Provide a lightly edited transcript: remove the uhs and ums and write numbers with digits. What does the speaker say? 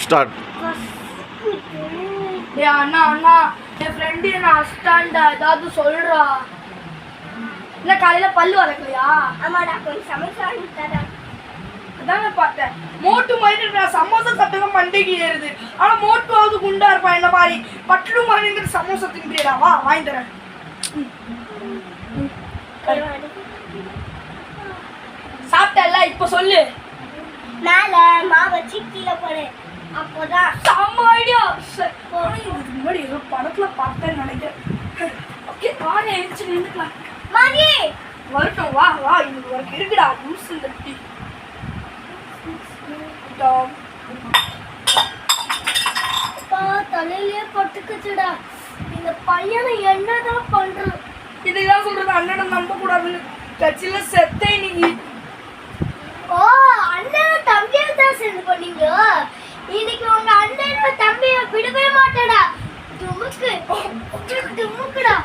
Start. அண்ணா அண்ணா என் friend என்ன அஸ்டாண்டா ஏதாவது சொல்றா. இல்லை காலையில பல்லு வளர்க்கலையா? ஆமாடா கொஞ்சம் சமோசா வாங்கிட்டாடா. அதாங்க பார்த்தேன். மோட்டு மாதிரி நான் சமோசா சட்டங்க மண்டைக்கு ஏறுது. ஆனா மோட்டுவாவது குண்டா இருப்பான் என்ன மாதிரி. பட்லு மாதிரி சமோசா தின்றியடா. வா வாங்கி தரேன். சாப்பிட்டல இப்ப சொல்லு. மேல மாவு வச்சு கீழே போடு. அப்போதான் செம்ம ஐடியா. முன்னாடி ஏதோ படத்துல பார்த்தேன்னு நினைக்கிறேன். ஓகே வாங்க எழுச்சி நின்றுக்கலாம். மாமி வரட்டும் வா வா இன்னைக்கு உனக்கு இருக்குடா லூஸ் இந்த டீ. தலையிலேயே பட்டுக்குச்சுடா. இந்த பையனை என்னதான் பண்றது? இதுதான் சொல்றது அண்ணனை நம்ப கூடாதுன்னு. கட்சியில செத்தே நீ. ஓ அண்ணன் தம்பியை தான் சேர்ந்து பண்ணீங்க. இன்னைக்கு உங்க அண்ணன் தம்பியை விடவே மாட்டேடா. துமுக்கு துமுக்குடா.